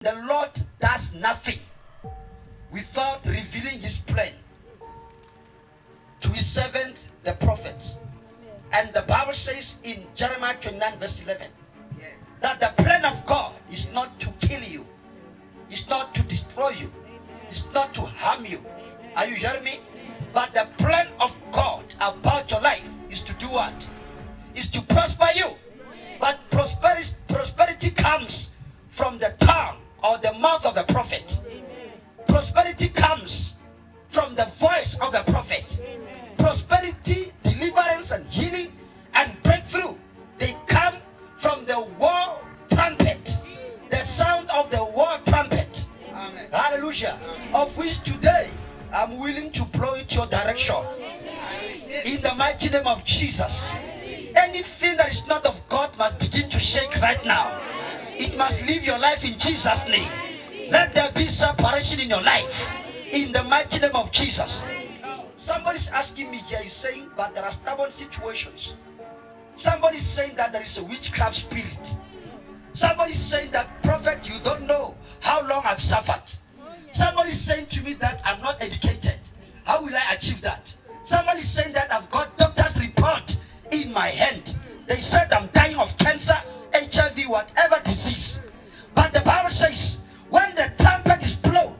The Lord does nothing without revealing his plan to his servants, the prophets. And the Bible says in Jeremiah 29 verse 11, yes, that the plan of God is not to kill you, it's not to destroy you, it's not to harm you. Are you hearing me? But the plan of God about your life is to do what? Is to prosper you. But prosperity comes from the tongue or the mouth of the prophet. Prosperity comes from the voice of the prophet. Prosperity, deliverance, and healing and breakthrough, they come from the war trumpet, the sound of the war trumpet. Amen. Hallelujah. Amen. Of which today I'm willing to blow it your direction in the mighty name of Jesus. Anything that is not of God must begin to shake right now. It must leave your life in Jesus' name. Let there be separation in your life in the mighty name of Jesus. Somebody's asking me here, he's saying, but there are stubborn situations. Somebody's saying that there is a witchcraft spirit. Somebody's saying that, prophet, you don't know how long I've suffered. Somebody's saying to me that I'm not educated. How will I achieve that? Somebody's saying that I've got doctor's report in my hand. They said I'm dying of cancer, HIV, whatever disease. But the Bible says, when the trumpet is blown,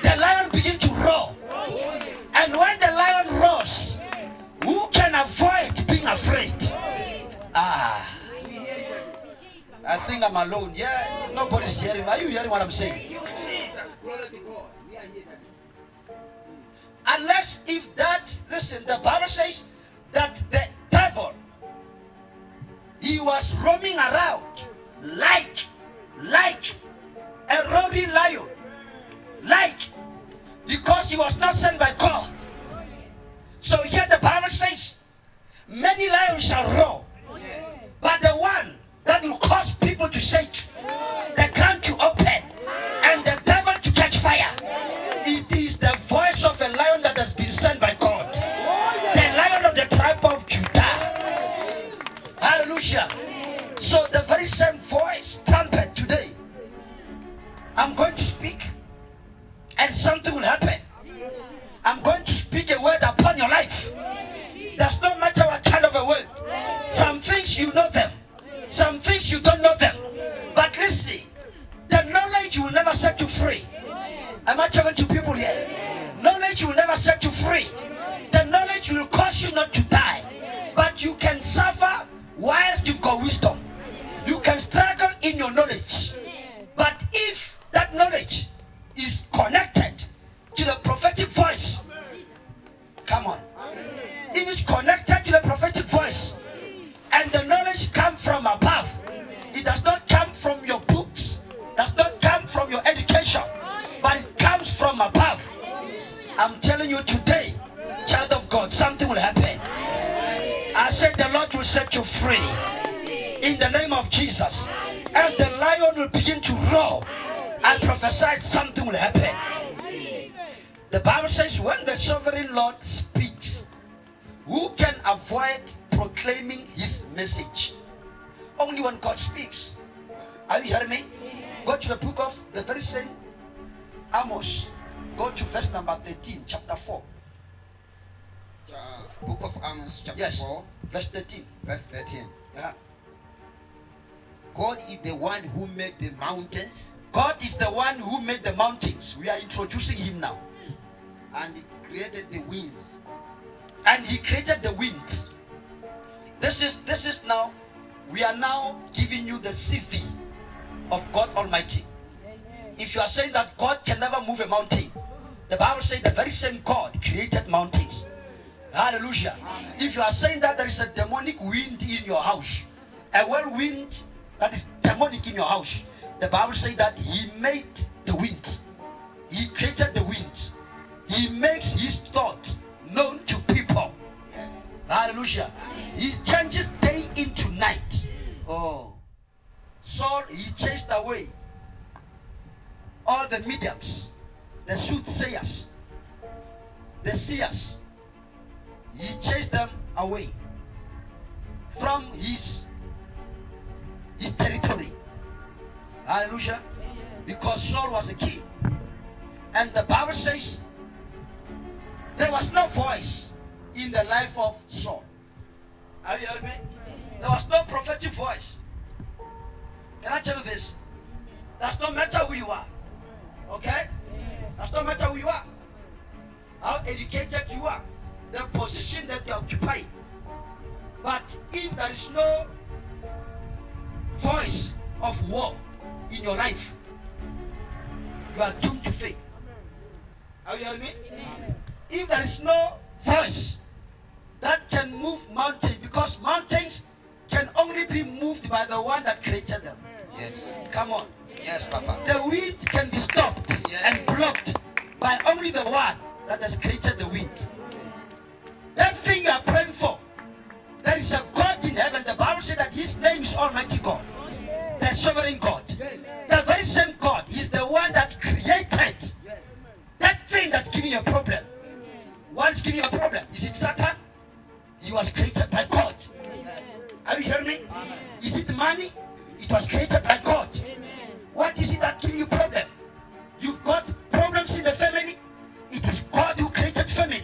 the lion begins to roar. And when the lion roars, who can avoid being afraid? I think I'm alone. Yeah, nobody's hearing. Are you hearing what I'm saying? Unless if that, listen, the Bible says that the devil, he was roaming around like a roaring lion, because he was not sent by God. So here the Bible says, many lions shall roar, but the one that will cause people to shake, the ground to open, and the devil to catch fire, it is the voice of a lion that has been sent by God, the lion of the tribe of Judah. Hallelujah. So the very same voice, trumpet, today, I'm going to speak, and something will happen. I'm going to speak a word upon your life. There's no matter what kind of a word. Some things you know them, some things you don't know them. But listen, the knowledge will never set you free. Am I talking to people here? Knowledge will never set you free. The knowledge will cause you not to die, but you can suffer whilst you've got wisdom. You can struggle in your knowledge, but if that knowledge is connected to the prophetic voice, come on, if it's connected to the prophetic voice, and the knowledge comes from above, it does not come from your books, does not come from your education, but it comes from above. I'm telling you today, child of God, something will happen. I said the Lord will set you free in the name of Jesus. As the lion will begin to roar, I prophesy something will happen. The Bible says when the sovereign Lord speaks, who can avoid proclaiming his message? Only when God speaks. Are you hearing me? Go to the book of the very same Amos. Go to verse number 13, chapter 4. Book of Amos, chapter 4. Verse 13. Verse 13. Yeah. God is the one who made the mountains. God is the one who made the mountains. We are introducing him now. And he created the winds. And he created the winds. This is now, we are now giving you the CV of God Almighty. If you are saying that God can never move a mountain, the Bible says the very same God created mountains. Hallelujah. Amen. If you are saying that there is a demonic wind in your house, a whirlwind that is demonic in your house, the Bible says that he made the wind. He created the wind. He makes his thoughts known to people. Yes. Hallelujah. He changes day into night. Oh. Saul, he chased away all the mediums, the soothsayers, the seers. He chased them away from his territory. Hallelujah. Because Saul was a king. And the Bible says there was no voice in the life of Saul. Are you hearing me? There was no prophetic voice. Can I tell you this? Does not matter who you are. Okay? Does not matter who you are. How educated you are. The position that you occupy. But if there is no voice of war in your life, you are doomed to fail. Are you hearing me? If there is no voice that can move mountains, because mountains can only be moved by the one that created them. Yes. Come on. Yes, Papa. The wind can be stopped and blocked by only the one that has created the wind. That thing you are praying for, there is a God in heaven. The Bible says that his name is Almighty God, the sovereign God. The very same God is the one that created that thing that's giving you a problem. What is giving you a problem? Is it Satan? He was created by God. Are you hearing me? Is it money? It was created by God. What is it that giving you problem? You've got problems in the family. It is God who created family.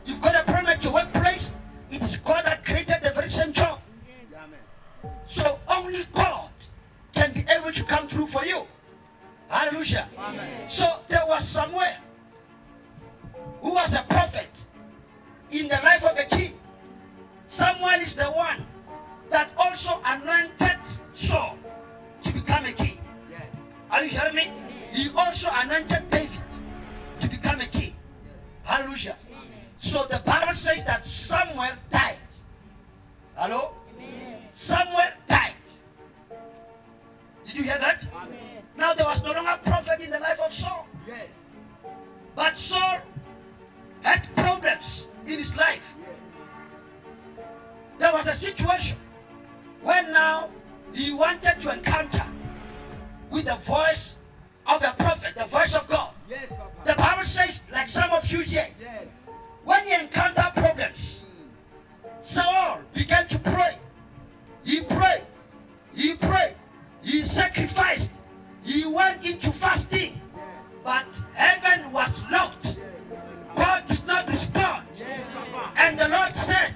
You've got a problem at your workplace. It is God that created the very same job. So only God can be able to come through for you. Hallelujah. So there was Samuel, who was a prophet in the life of a king. Samuel is the one that also anointed Saul to become a king. Are you hearing me? He also anointed David to become a king. Hallelujah. So the Bible says that Samuel died. Hello? Samuel died. Did you hear that? Now there was no longer prophet in the life of Saul. But Saul had problems in his life. There was a situation when now he wanted to encounter with the voice of a prophet, the voice of God. The Bible says, like some of you here, when you encounter problems, Saul began to pray. He prayed. He prayed. He sacrificed. He went into fasting. But heaven was locked. God did not respond. And the Lord said,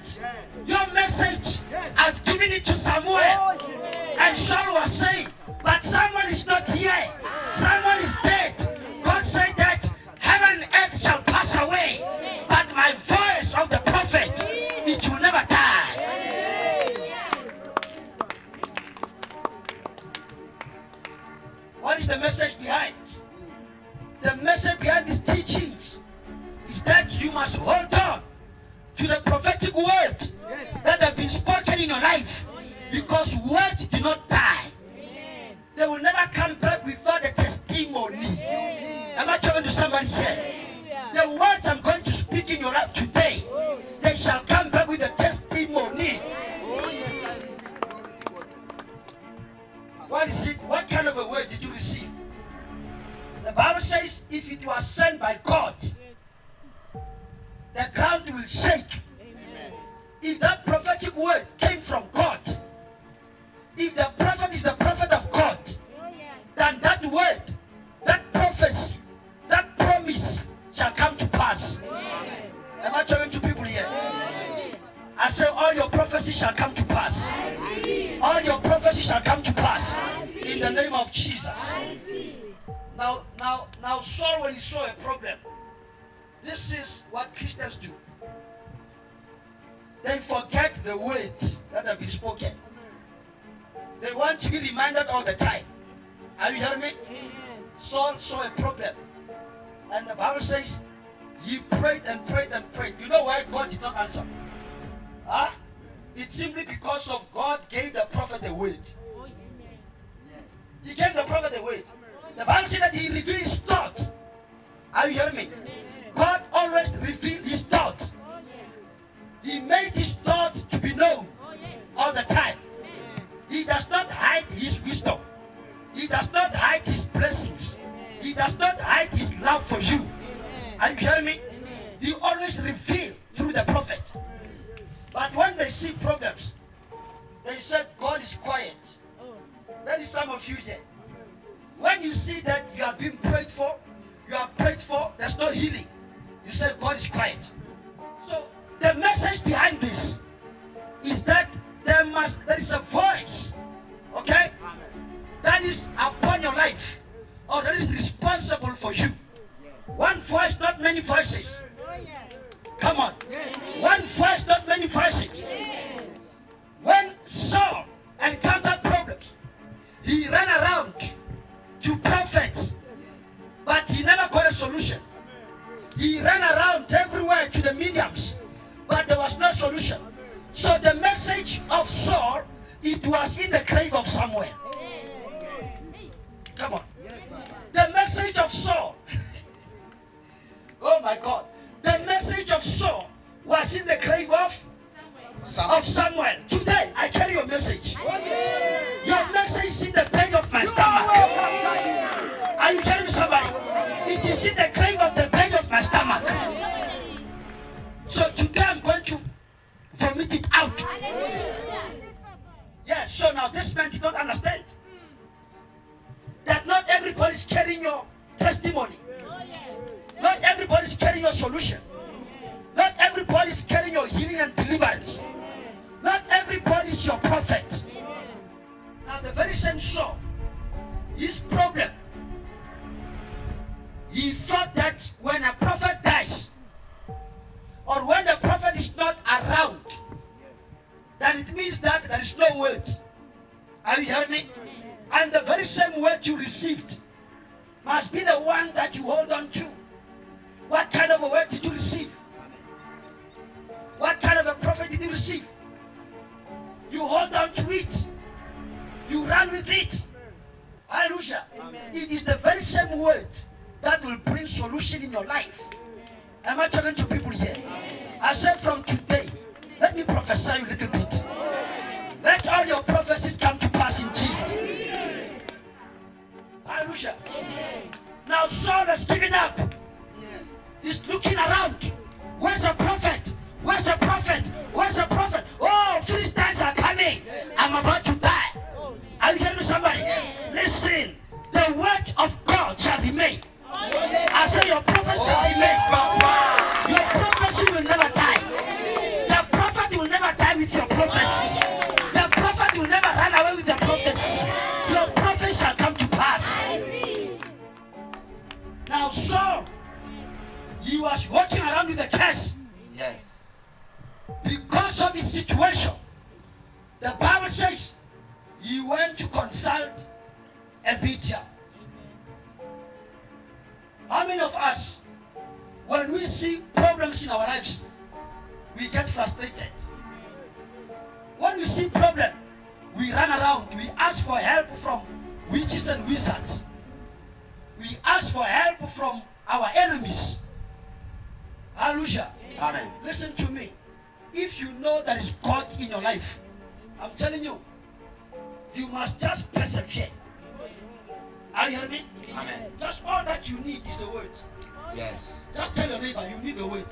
your message, I've given it to Samuel. And Saul was saying, but Samuel is not here. Samuel is dead. God said that heaven and earth shall pass away, but my voice of the prophet, it will never die. What is the message behind? The message behind these teachings is that you must hold on to the prophetic word that have been spoken in your life, because words do not die. They will never come back without a testimony. Am I talking to somebody here? The words I'm going to speak in your life today, they shall come back with a testimony. What is it? What kind of a word did you receive? The Bible says if it was sent by God, the ground will shake. If that prophetic word came from God, if the prophet is the prophet of God, then that word, that prophecy, that promise shall come to pass. Am I talking to people here? I say all your prophecies shall come to pass. All your prophecies shall come to pass in the name of Jesus. Now Saul, when he saw a problem, this is what Christians do. They forget the words that have been spoken. They want to be reminded all the time. Are you hearing me? Saul saw a problem. And the Bible says he prayed and prayed and prayed. You know why God did not answer? Huh? It's simply because of God gave the prophet a word. He gave the prophet a word. The Bible says that he revealed his thoughts. Are you hearing me? God always revealed his thoughts. He made his thoughts to be known all the time. He does not hide his wisdom. He does not hide his blessings. He does not hide his love for you. Are you hearing me? He always reveals through the prophet. But when they see problems, they said God is quiet. That is some of you here. When you see that you are being prayed for, there's no healing. You say God is quiet. So the message behind this is that there is a voice, okay, that is upon your life, or that is responsible for you. One voice, not many voices. Come on. One voice, not many voices. When Saul encountered problems, he ran around to prophets, but he never got a solution. He ran around everywhere to the mediums, but there was no solution. So the message of Saul, it was in the grave of Samuel. Come on. The message of Saul, oh my God, the message of Saul was in the grave of Samuel. Today, I carry your message. Your message is in the belly of my stomach. Are you hearing somebody? It is in the grave of the belly of my stomach. So today I'm going to vomit it out. Yes, so now this man did not understand that not everybody is carrying your testimony. Not everybody is carrying your solution. Not everybody is carrying your healing and deliverance. Not everybody is your prophet. Now the very same Saul, his problem, he thought that when a prophet dies, or when the prophet is not around, then it means that there is no word. Are you hearing me? And the very same word you received must be the one that you hold on to. What kind of a word did you receive? What kind of a prophet did you receive? You hold on to it. You run with it. Hallelujah. It is the very same word that will bring solution in your life. Am I talking to people here? I said from today, let me prophesy a little bit. Let all your prophecies come to pass in Jesus. Hallelujah. Now Saul has given up. He's looking around. Where's a prophet? Where's a prophet? Where's a prophet? Oh, Philistines are coming. I'm about to die. Are you hearing me, somebody? Listen, the word of God shall remain. I say your prophet shall remain. Your prophecy will never die. The prophet will never die with your prophecy. The prophet will never run away with the prophecy. Your prophet shall come to pass. Now Saul, he was walking around with a curse. Yes. Because of his situation, the Bible says he went to consult Abijah. How many of us, when we see problems in our lives, we get frustrated? When we see problem, we run around, we ask for help from witches and wizards. We ask for help from our enemies. Hallelujah. Amen. Listen to me. If you know there is God in your life, I'm telling you, you must just persevere. Are you hearing me? Amen. Just all that you need is the word. Yes. Just tell your neighbor you need the word.